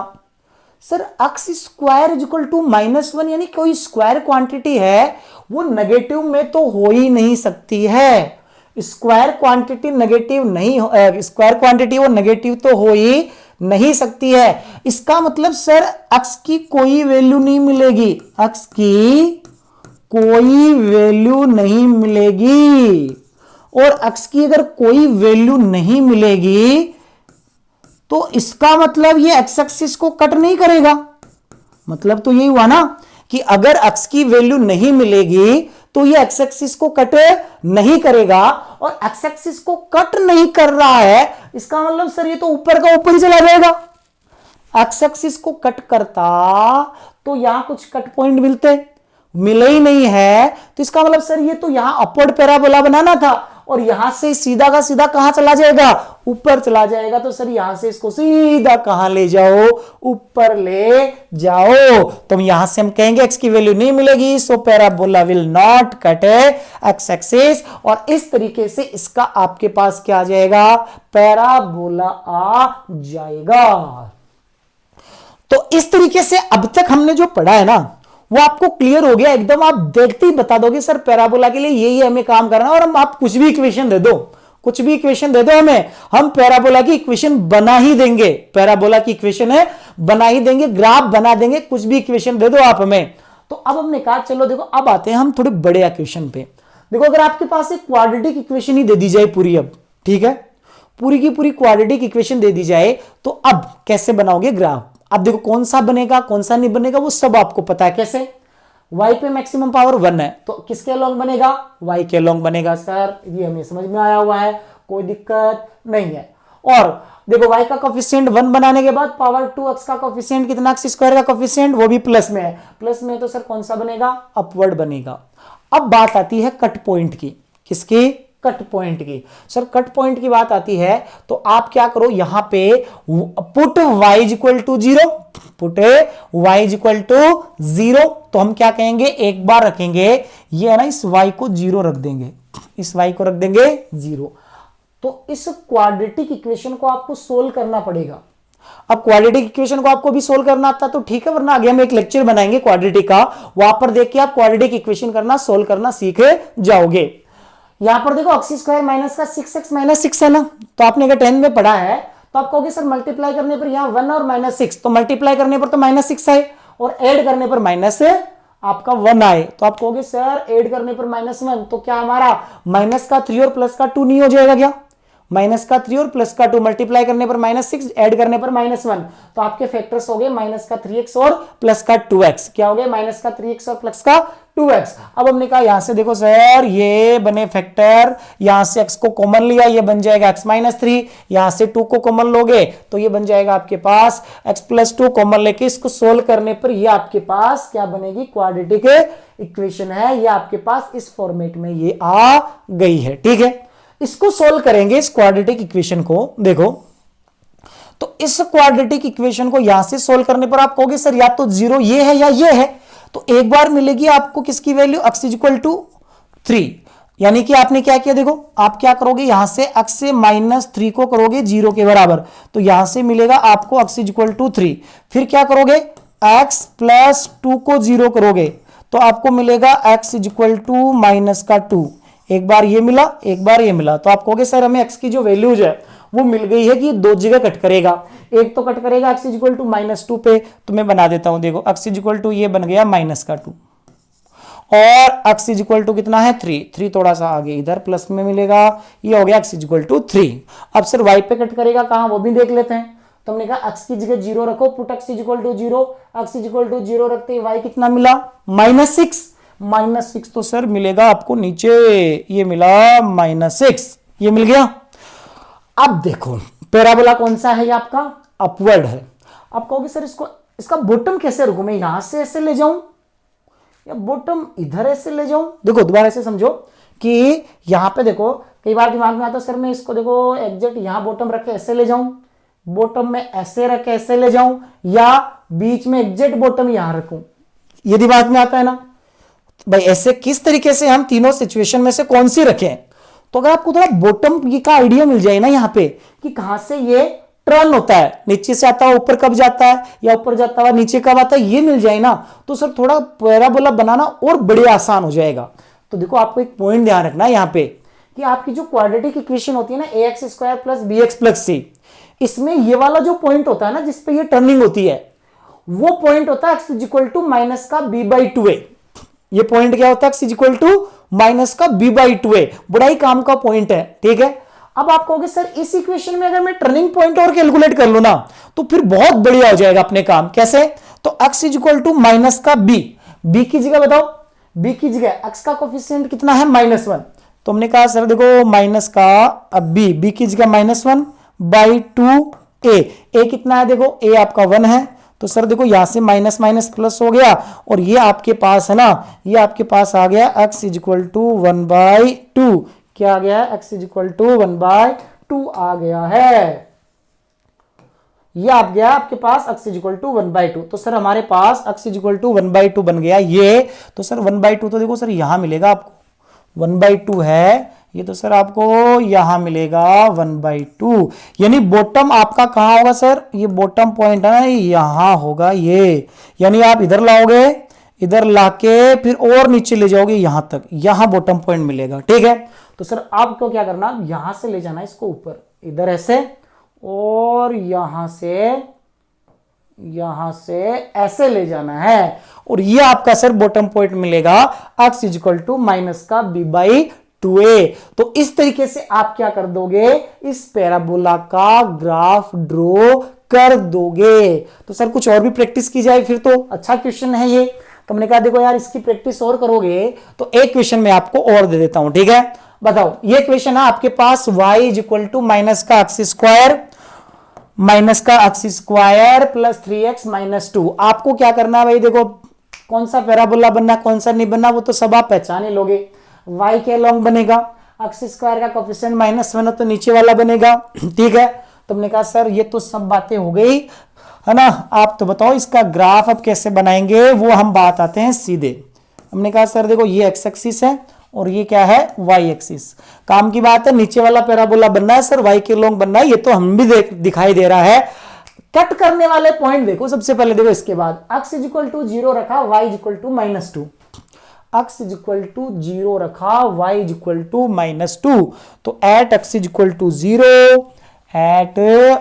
[SPEAKER 1] Sir x square equal to minus 1 यानी कोई स्क्वायर क्वांटिटी है वो नेगेटिव में तो हो ही नहीं सकती है। स्क्वायर क्वांटिटी नेगेटिव नहीं, स्क्वायर क्वांटिटी वो नेगेटिव तो हो ही नहीं सकती है। इसका मतलब सर x की कोई वैल्यू नहीं मिलेगी, x की कोई वैल्यू नहीं मिलेगी। और x की अगर कोई वैल्यू नहीं मिलेगी तो इसका मतलब ये x एक्सिस को कट नहीं करेगा। मतलब तो यही हुआ ना कि अगर x की वैल्यू नहीं मिलेगी तो ये x एक्सिस को कट नहीं करेगा, और x एक्सिस को कट नहीं कर रहा है इसका मतलब सर ये तो ऊपर का ऊपर ही चला जाएगा। x एक्सिस को कट करता तो यहां कुछ कट पॉइंट मिले ही नहीं है, तो इसका मतलब सर ये तो यहां अपवर्ड पैराबोला बनाना था और यहां से सीधा का सीधा कहां चला जाएगा, ऊपर चला जाएगा। तो सर यहां से इसको सीधा कहां ले जाओ, ऊपर ले जाओ। तो यहां से हम कहेंगे x की वैल्यू नहीं मिलेगी, so parabola will not cut x axis. और इस तरीके से इसका आपके पास क्या आ जाएगा, पैराबोला आ जाएगा। तो इस तरीके से अब तक हमने जो पढ़ा है ना वो आपको क्लियर हो गया एकदम। आप देखते ही बता दोगे सर पैराबोला के लिए यही हमें काम करना है, और हम आप कुछ भी इक्वेशन दे दो, कुछ भी इक्वेशन दे दो हमें, हम पैराबोला की इक्वेशन बना ही देंगे। पैराबोला की इक्वेशन है बना ही देंगे, ग्राफ बना देंगे, कुछ भी इक्वेशन दे दो आप हमें। तो अब हमने कहा चलो देखो अब आते हैं हम थोड़े बड़े इक्वेशन पे। देखो अगर आपके पास एक क्वाड्रेटिक इक्वेशन ही दे दी जाए पूरी, अब ठीक है पूरी की पूरी क्वाड्रेटिक इक्वेशन दे दी जाए तो अब कैसे बनाओगे ग्राफ। अब देखो कौन सा बनेगा कौन सा नहीं बनेगा वो सब आपको पता है। कैसे, y पे मैक्सिमम पावर 1 है तो किसके अलोंग बनेगा, y के अलोंग बनेगा। सर ये हमें समझ में आया हुआ है, कोई दिक्कत नहीं है। और देखो y का कोफिशिएंट 1 बनाने के बाद पावर 2x का कोफिशिएंट कितना, x स्क्वायर का कोफिशिएंट वो भी प्लस में है, प्लस में है तो सर कौन सा बनेगा, अपवर्ड बनेगा। अब बात आती है कट पॉइंट की, किसकी, कट पॉइंट की। सर कट पॉइंट की बात आती है तो आप क्या करो, यहां पे put y equal to 0, put y equal to 0, तो हम क्या कहेंगे, एक बार रखेंगे ये है ना, इस y को 0 रख देंगे, इस y को रख देंगे 0। तो इस क्वाड्रेटिक इक्वेशन को आपको सोल्व करना पड़ेगा। अब क्वाड्रेटिक इक्वेशन को आपको भी सोल्व करना आता तो ठीक है, वरना आगे हम एक लेक्चर बनाएंगे क्वाड्रेटिक का, वहां पर देख के आप क्वाड्रेटिक इक्वेशन करना, सोल्व करना सीख जाओगे। यहां पर देखो x स्क्वायर माइनस का 6x माइनस 6 है ना, तो आपने अगर 10 में पढ़ा है तो आप कहोगे सर मल्टीप्लाई करने पर यहाँ 1 और माइनस 6, तो मल्टीप्लाई करने पर तो माइनस 6 आए और ऐड करने पर माइनस आपका 1 आए, तो आप कहोगे सर ऐड करने पर -1, तो क्या हमारा माइनस का 3 और प्लस का 2 नहीं हो जाएगा क्या, माइनस का 3 और प्लस का 2, मल्टीप्लाई करने पर -6, ऐड करने पर -1, तो आपके फैक्टर्स हो गए माइनस का 3x और प्लस का 2x, क्या हो गया, माइनस का 3x और प्लस का 2x। अब हमने कहा यहां से देखो सर ये बने फैक्टर, यहां से x को कॉमन लिया, ये बन जाएगा x माइनस 3, यहां से 2 को कॉमन लोगे तो ये बन जाएगा आपके पास x प्लस 2, कॉमन लेके इसको सोल्व करने पर ये आपके पास क्या बनेगी, क्वाड्रेटिक इक्वेशन है, ये आपके पास इस फॉर्मेट में ये आ गई है। ठीक है, इसको सोल्व करेंगे इस क्वाड्रेटिक इक्वेशन को, देखो तो इस क्वाड्रेटिक इक्वेशन को यहां से सोल्व करने पर आप कहोगे सर या तो 0 ये है या ये है, तो एक बार मिलेगी आपको किसकी वैल्यू, x इक्वल टू 3, यानी कि आपने क्या किया, देखो आप क्या करोगे, यहां से x से -3 को करोगे 0 के बराबर, तो यहां से मिलेगा आपको x इक्वल टू 3, फिर क्या करोगे x प्लस 2 को 0 करोगे तो आपको मिलेगा x इक्वल टू -2, एक बार ये मिला एक बार ये मिला, तो आप कहोगे सर हमें x की जो वैल्यूज है वो मिल गई है कि दो जगह कट करेगा, एक तो कट करेगा x इक्वल टू -2 पे, तो मैं बना देता हूं, देखो x इक्वल टू ये बन गया -2 और x इक्वल टू कितना है 3 थोड़ा सा आगे इधर प्लस में मिलेगा, ये हो गया x इक्वल टू 3। अब सर y पे कट करेगा कहां वो भी देख लेते हैं, तो हमने कहा x की जगह 0 रखो, put x equal to 0, x equal to 0 रखते ही y कितना मिला -6, तो सर मिलेगा आपको नीचे ये मिला -6, ये मिल गया। अब देखो पैराबोला कौन सा है, ये आपका अपवर्ड है। आप कहोगे सर इसको इसका बॉटम कैसे रखूं, मैं यहां से ऐसे ले जाऊं या बॉटम इधर ऐसे ले जाऊं, देखो दोबारा से समझो कि यहां पे देखो कई बार दिमाग में आता है सर मैं इसको देखो एग्जैक्ट यहां बॉटम रख के ऐसे ले जाऊं, बॉटम में ऐसे रख के ऐसे ले जाऊं, या बीच में एग्जैक्ट बॉटम यहां रखूं, ये दिमाग में आता है ना भाई, ऐसे किस तरीके से हम तीनों सिचुएशन में से कौन सी रखें। तो अगर आपको थोड़ा बॉटम का आइडिया मिल जाए ना यहां पे कि कहां से ये टर्न होता है, नीचे से आता है ऊपर कब जाता है या ऊपर जाता हुआ नीचे कब आता है, ये मिल जाए ना तो सर थोड़ा पैराबोला बनाना और बड़े आसान हो जाएगा। तो देखो आपको एक पॉइंट ध्यान रखना है यहां पे कि आपकी जो क्वाड्रेटिक इक्वेशन होती है ना ax square plus bx plus c, इसमें ये वाला जो पॉइंट होता है ना जिसपे ये टर्निंग होती है वो पॉइंट होता है x इक्वल टू माइनस का b/2a, ये पॉइंट क्या होता है x इक्वल टू माइनस का b/2a, बड़ा ही काम का पॉइंट है। ठीक है, अब आप कहोगे सर इस इक्वेशन में अगर मैं टर्निंग पॉइंट और कैलकुलेट कर लूं ना तो फिर बहुत बढ़िया हो जाएगा अपने काम, कैसे, तो x इक्वल टू माइनस का b की जगह बताओ, b की जगह x का कोफिशिएंट कितना है -1, तो हमने कहा सर देखो माइनस का b की जगह -1/2a, a कितना है देखो a आपका 1 है, तो सर देखो यहां से माइनस माइनस प्लस हो गया और ये आपके पास है ना, ये आपके पास आ गया x इक्वल टू 1/2, क्या आ गया x इक्वल टू 1/2 आ गया है, ये आ गया आपके पास x इक्वल टू 1/2, तो सर हमारे पास x इक्वल टू 1/2 बन गया ये, तो सर 1/2 तो देखो सर यहां मिलेगा आपको 1/2 है, ये तो सर आपको यहां मिलेगा 1/2, यानी बॉटम आपका कहां होगा सर, ये बॉटम पॉइंट है ना यहां होगा ये, यानी आप इधर लाओगे, इधर लाके फिर और नीचे ले जाओगे यहां तक, यहां बॉटम पॉइंट मिलेगा। ठीक है, तो सर आपको क्या करना, यहां से ले जाना इसको ऊपर इधर ऐसे और यहां से ऐसे ले जाना है और ये आपका सर बॉटम पॉइंट मिलेगा x इक्वल टू माइनस का b/2a। तो इस तरीके से आप क्या कर दोगे, इस पैराबोला का ग्राफ ड्रॉ कर दोगे। तो सर कुछ और भी प्रैक्टिस की जाए फिर तो अच्छा क्वेश्चन है ये, तो हमने कहा देखो यार इसकी प्रैक्टिस और करोगे तो एक क्वेश्चन मैं आपको और दे देता हूं। ठीक है, बताओ ये क्वेश्चन है आपके पास y is equal to minus का x square plus 3x minus 2। आपको क्या करना है भाई, देखो कौन सा पैराबोला बनना कौन सा नहीं बनना वो तो सब आप पहचान ही लोगे। y के लॉन्ग बनेगा, एक्स स्क्वायर का कोफिशिएंट -1 हो तो नीचे वाला बनेगा, ठीक है। तुमने कहा सर ये तो सब बातें हो गई है ना, आप तो बताओ इसका ग्राफ अब कैसे बनाएंगे, वो हम बात आते हैं सीधे। हमने कहा सर देखो ये एक्स एक्सिस है और ये क्या है वाई एक्सिस, काम की बात है, नीचे वाला पैराबोला बनना है सर, वाई के लॉन्ग बनना है, ये तो हम भी दिखाई दे रहा है। कट करने वाले पॉइंट देखो सबसे पहले, देखो इसके बाद x इज इक्वल टू 0 रखा, y is equal to -2, x is equal to 0 रखा, y इज इक्वल टू -2। तो at x is equal to 0, at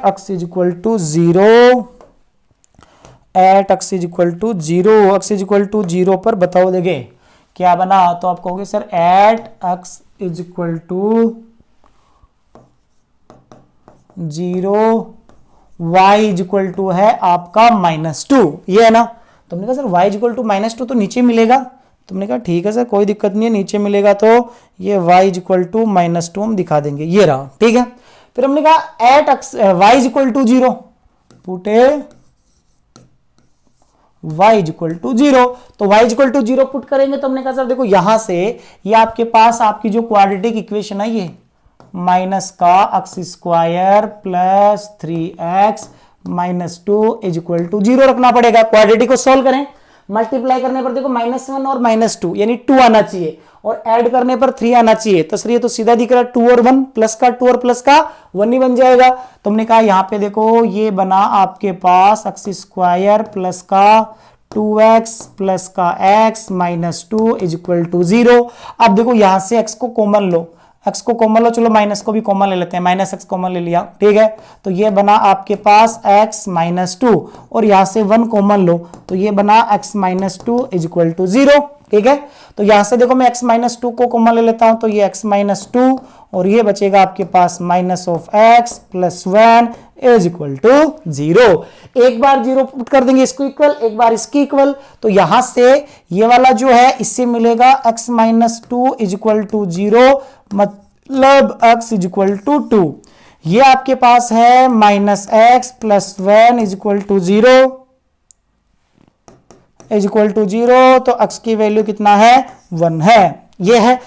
[SPEAKER 1] x is equal to 0, at x is equal to 0, x is equal to 0 पर बताओ देखे क्या बना, तो आप कहोगे sir at x is equal to 0, y is equal to है आपका -2, ये है ना। तुमने कहा sir y is equal to -2 तो नीचे मिलेगा, तुमने कहा ठीक है सर कोई दिक्कत नहीं है, नीचे मिलेगा तो ये y इज इक्वल टू -2 हम दिखा देंगे, ये रहा, ठीक है। फिर हमने कहा at y is equal to 0, put y is equal to 0, तो y is equal to 0 put करेंगे तो हमने कहा सर देखो यहां से ये आपके पास आपकी जो क्वाड्रेटिक इक्वेशन है ये माइनस का x square plus 3x minus 2 is equal to 0 रखना पड़ेगा। क्वाड्रेटिक को सोल्व करें, मल्टीप्लाई करने पर देखो -1 और -2 यानी 2 आना चाहिए और ऐड करने पर 3 आना चाहिए, तो सर ये तो सीधा दिख रहा है 2 और 1 प्लस का 2 और प्लस का 1 ही बन जाएगा। तुमने कहा यहां पे देखो ये बना आपके पास एक्स स्क्वायर प्लस का 2x प्लस का x minus 2 is equal to 0। अब देखो यहां से x को कॉमन लो, x को कॉमन लो, चलो माइनस को भी कॉमन ले लेते हैं, -x कॉमन ले लिया, ठीक है। तो ये बना आपके पास x माइनस 2 और यहां से 1 कॉमन लो तो ये बना x minus 2 is equal to 0, ठीक है। तो यहां से देखो मैं x माइनस 2 को कॉमन ले लेता हूं तो ये x माइनस 2 और ये बचेगा आपके पास minus of x plus 1 is equal to 0। एक बार 0 पुट कर देंगे इसको इक्वल, एक बार इसकी इक्वल, तो यहां से ये वाला जो है इससे मिलेगा x minus 2 is equal to 0, मतलब x इज इक्वल टू 2। ये आपके पास है minus x plus 1 is equal to 0 is equal to 0, तो x की वैल्यू कितना है 1 है, ये है।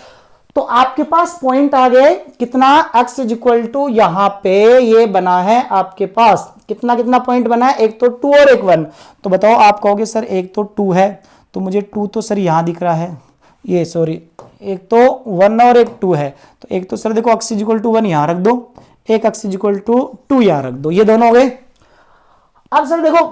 [SPEAKER 1] तो आपके पास पॉइंट आ गए कितना, x इज इक्वल टू यहां पे ये बना है आपके पास कितना कितना पॉइंट बना है, एक तो 2 और एक 1। तो बताओ आप कहोगे सर एक तो 2 है तो मुझे 2 तो सर यहां दिख रहा है, ये सॉरी एक तो 1 और एक 2 है, तो एक तो सर देखो x इज इक्वल टू 1 यहां रख दो, एक x इज इक्वल टू 2 यहां रख दो, ये दोनों हो गए। अब सर देखो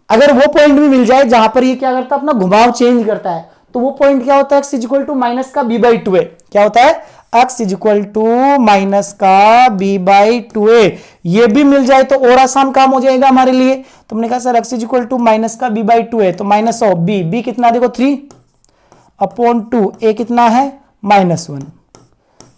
[SPEAKER 1] अगर वो पॉइंट भी मिल जाए जहां पर ये क्या करता है अपना घुमाव चेंज करता है, तो वो पॉइंट क्या होता है x is equal to minus का b/2 है, क्या होता है x is equal to minus का b/2a, ये भी मिल जाए तो और आसान काम हो जाएगा हमारे लिए। तुमने कहा sir x is equal to minus का b/2 है तो माइनस ऑफ b कितना देखो 3 अपॉन 2, a कितना है -1।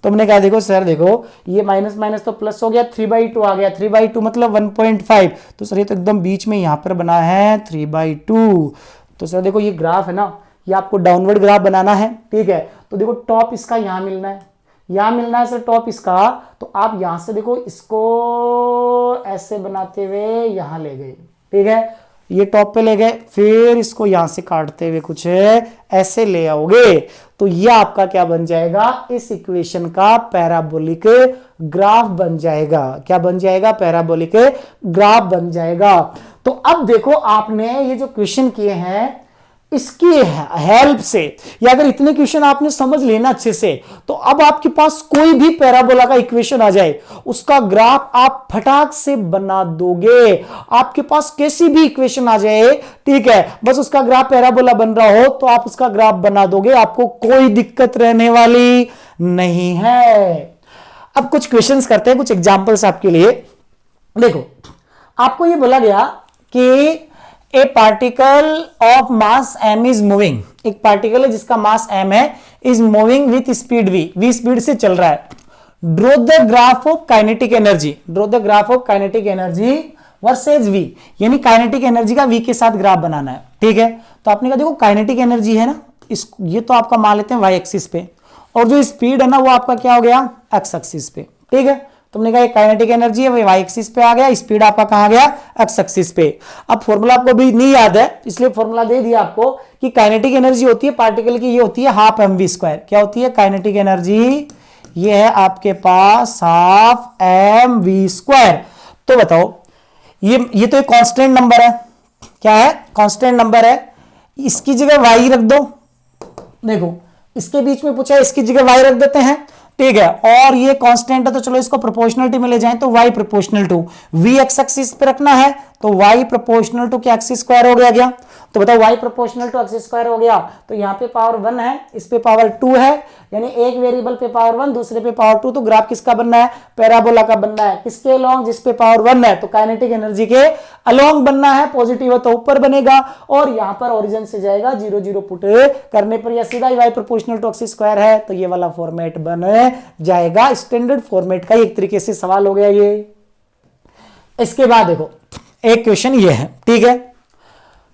[SPEAKER 1] तुमने कहा देखो सर देखो ये माइनस माइनस तो प्लस हो गया, 3/2 आ गया, 3/2 मतलब 1.5, तो सर ये तो एकदम बीच में यहां पर बना है 3/2। तो सर देखो ये ग्राफ है ना, ये आपको डाउनवर्ड ग्राफ बनाना है, ठीक है। तो देखो टॉप इसका यहां मिलना है, यहां मिलना है सर टॉप इसका, तो आप यहां से देखो इसको ऐसे बनाते हुए यहां ले गए, ठीक है, ये टॉप पे ले गए, फिर इसको यहां से काटते हुए कुछ ऐसे ले आओगे, तो ये आपका क्या बन जाएगा, इस इक्वेशन का पैराबोलिक ग्राफ बन जाएगा। क्या बन जाएगा, पैराबोलिक ग्राफ बन जाएगा। तो अब देखो आपने ये जो क्वेश्चन किए हैं इसकी हेल्प से, या अगर इतने क्वेश्चन आपने समझ लेना अच्छे से, तो अब आपके पास कोई भी पैराबोला का इक्वेशन आ जाए उसका ग्राफ आप फटाक से बना दोगे। आपके पास कैसी भी इक्वेशन आ जाए, ठीक है, बस उसका ग्राफ पैराबोला बन रहा हो तो आप उसका ग्राफ बना दोगे, आपको कोई दिक्कत रहने वाली नहीं है। अब कुछ क्वेश्चंस करते हैं, कुछ एग्जांपल्स आपके लिए। देखो आपको ये बोला गया कि ए particle of mass m is moving, एक पार्टिकल है जिसका मास m है, is moving with speed v speed से चल रहा है। Draw the graph of kinetic energy, draw the graph of kinetic energy versus v, यानी काइनेटिक एनर्जी का v के साथ ग्राफ बनाना है, ठीक है। तो आपने कहा देखो काइनेटिक एनर्जी है ना, इस ये तो आपका मान लेते हैं y एक्सिस पे, और जो स्पीड है ना वो आपका क्या हो गया, एक्स एक्सिस पे। ठीक है, तुमने कहा काइनेटिक एनर्जी है वो वाई एक्सिस पे आ गया, स्पीड आपका कहां गया, एक्स एक्सिस पे। अब फॉर्मूला आपको भी नहीं याद है इसलिए फॉर्मूला दे दिया आपको कि काइनेटिक एनर्जी होती है पार्टिकल की, ये होती है हाफ एम वी स्क्वायर। क्या होती है काइनेटिक एनर्जी, ये है आपके पास हाफ एम वी स्क्वायर। तो बताओ ये तो एक कांस्टेंट नंबर है, क्या है, कांस्टेंट नंबर है, इसकी जगह वाई रख दो। देखो इसके बीच में पूछा है, इसकी जगह वाई रख देते हैं। ठीक है, और ये कांस्टेंट है तो चलो इसको प्रोपोर्शनलिटी में ले जाएं तो y proportional to v x axis पे रखना है तो y प्रोपोर्शनल टू क्या एक्स स्क्वायर हो गया। तो बताओ y proportional to x square हो गया तो यहाँ पे पावर 1 है, इस पे पावर 2 है, यानी एक वेरिएबल पे पावर 1 दूसरे पे पावर 2। तो ग्राफ किसका बनना है, पैराबोला का बनना है। किसके अलोंग, जिस पे पावर 1 है, तो काइनेटिक एनर्जी के अलोंग बनना है। पॉजिटिव है तो ऊपर बनेगा और यहाँ पर ओरिजिन से जाएगा 0 0 पुट करने पर या सीधा y proportional to x square है तो ये वाला फॉर्मेट बन जाएगा। स्टैंडर्ड फॉर्मेट का एक तरीके से सवाल हो गया ये। इसके बाद देखो एक क्वेश्चन ये है, ठीक है,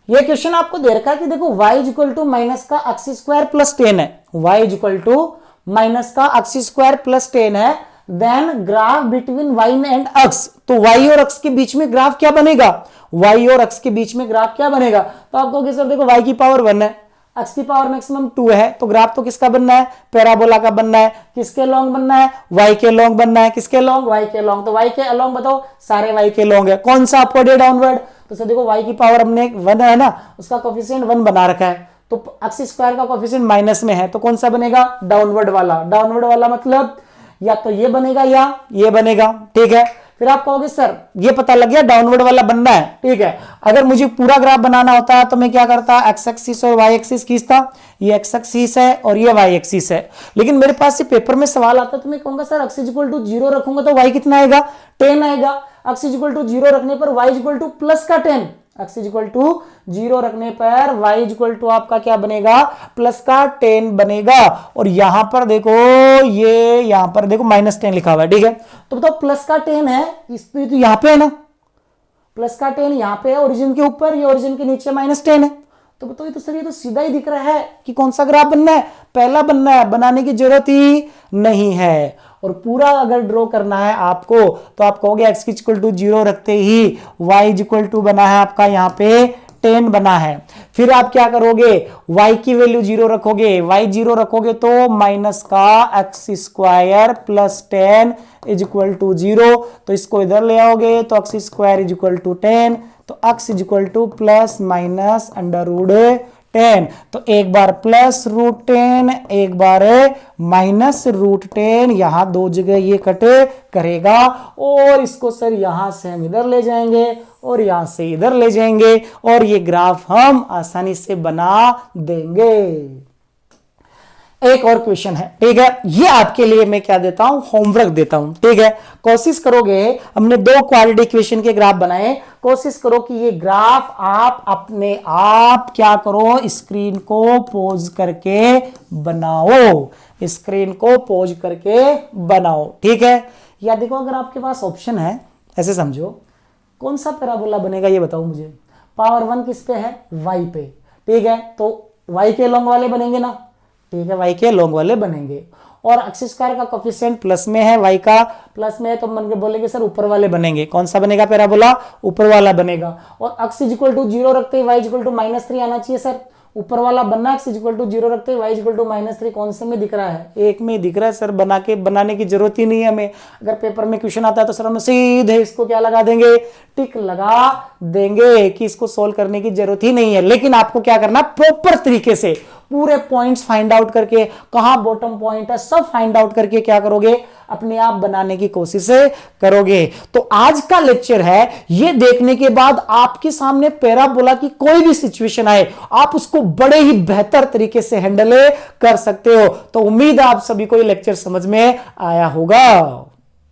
[SPEAKER 1] ये क्वेश्चन आपको दे रखा है कि देखो y इक्वल टू माइनस का एक्स स्क्वायर प्लस 10 है, y इक्वल टू माइनस का एक्स स्क्वायर प्लस 10 है, then graph between y and x। तो y और x के बीच में ग्राफ क्या बनेगा, y और x के बीच में ग्राफ क्या बनेगा। तो आप कहोगे सर देखो y की पावर 1 है, x की पावर मैक्सिमम 2 है, तो ग्राफ तो किसका बनना है, पैराबोला का बनना है। किसके लॉन्ग बनना है, y के लॉन्ग बनना है। किसके लॉन्ग, y के लॉन्ग। तो y के अलॉन्ग बताओ, सारे y के लॉन्ग है। कौन सा, अपवर्ड या डाउनवर्ड। तो सर देखो y की पावर हमने 1 है ना, उसका कोफिशिएंट 1 बना रखा है, तो एक्स स्क्वायर का कोफिशिएंट माइनस में है, तो कौन सा बनेगा, डाउनवर्ड वाला। डाउनवर्ड वाला मतलब या तो ये बनेगा या ये बनेगा। ठीक है, फिर आप कहोगे सर ये पता लग गया डाउनवर्ड वाला बनना है। ठीक है, अगर मुझे पूरा ग्राफ बनाना होता तो मैं क्या करता, एक्स एक्सिस और वाई एक्सिस खींचता। ये एक्स एक्सिस है और ये वाई एक्सिस है, लेकिन मेरे पास ये पेपर में सवाल आता तो मैं कहूंगा सर एक्स इक्वल टू 0 रखूंगा तो वाई कितना आएगा, 10 आएगा। एक्स इक्वल टू 0 रखने पर वाई इक्वल टू प्लस का 10, एक्स इक्वल टू 0 रखने पर वाई इक्वल टू आपका क्या बनेगा, प्लस का 10 बनेगा। और यहां पर देखो ये यहां पर देखो -10 लिखा हुआ है। ठीक है, तो बताओ प्लस का 10 है, इस पे तो यहां पे है ना, प्लस का 10 यहां पे है ओरिजिन के ऊपर, ये ओरिजिन के नीचे -10 है। तो बताओ ये तो सर ये तो सीधा ही दिख रहा है कि कौन सा ग्राफ बनना है, पहला बनना है, बनाने की जरूरत ही नहीं है। और पूरा अगर ड्रॉ करना है आपको तो आप कहोगे एक्स इक्वल टू 0 रखते ही वाई इक्वल टू बना है आपका यहाँ पे 10 बना है। फिर आप क्या करोगे, y की वैल्यू 0 रखोगे, y 0 रखोगे तो माइनस का x square plus 10 is equal to 0। तो इसको इधर ले आओगे तो x square is equal to 10, तो x is equal to plus minus under root 10। तो एक बार प्लस रूट 10 एक बार माइनस रूट 10, यहां दो जगह ये कट करेगा और इसको सर यहां से हम इधर ले जाएंगे और यहां से इधर ले जाएंगे और ये ग्राफ हम आसानी से बना देंगे। एक और क्वेश्चन है, ठीक है, ये आपके लिए मैं क्या देता हूं, होमवर्क देता हूं। ठीक है, कोशिश करोगे, हमने 2 क्वाड्रेटिक इक्वेशन के ग्राफ बनाए, कोशिश करो कि ये ग्राफ आप अपने आप क्या करो, स्क्रीन को पॉज करके बनाओ, स्क्रीन को पॉज करके बनाओ। ठीक है, या देखो अगर आपके पास ऑप्शन है, ऐसे समझो कौन सा पैराबोला बनेगा ये बताओ मुझे। पावर 1 किस पे है, y पे। ठीक है, तो y के लॉन्ग वाले बनेंगे ना, ठीक है, y के लॉन्ग वाले बनेंगे। और एक्स स्क्वायर का कोफिशिएंट प्लस में है, y का प्लस में है, तो मन के बोलेंगे सर ऊपर वाले बनेंगे। कौन सा बनेगा पैराबोला, ऊपर वाला बनेगा। और x इक्वल टू 0 रखते ही y इक्वल टू -3 आना चाहिए सर, ऊपर वाला बनना। x इक्वल टू 0 रखते ही y इक्वल टू -3 कौन से में दिख रहा है, एक में दिख रहा है सर। बनाने की जरूरत ही नहीं है हमें। अगर पेपर में क्वेश्चन आता है तो सर हम सीधे इसको क्या लगा देंगे, टिक लगा देंगे कि इसको सोल्व करने की जरूरत ही नहीं है। लेकिन आपको क्या करना, प्रॉपर तरीके से पूरे पॉइंट्स फाइंड आउट करके, कहां बॉटम पॉइंट है सब फाइंड आउट करके क्या करोगे, अपने आप बनाने की कोशिश करोगे। तो आज का लेक्चर है, ये देखने के बाद आपके सामने पैराबोला की कोई भी सिचुएशन आए, आप उसको बड़े ही बेहतर तरीके से हैंडल कर सकते हो। तो उम्मीद है आप सभी को ये लेक्चर समझ में आया होगा।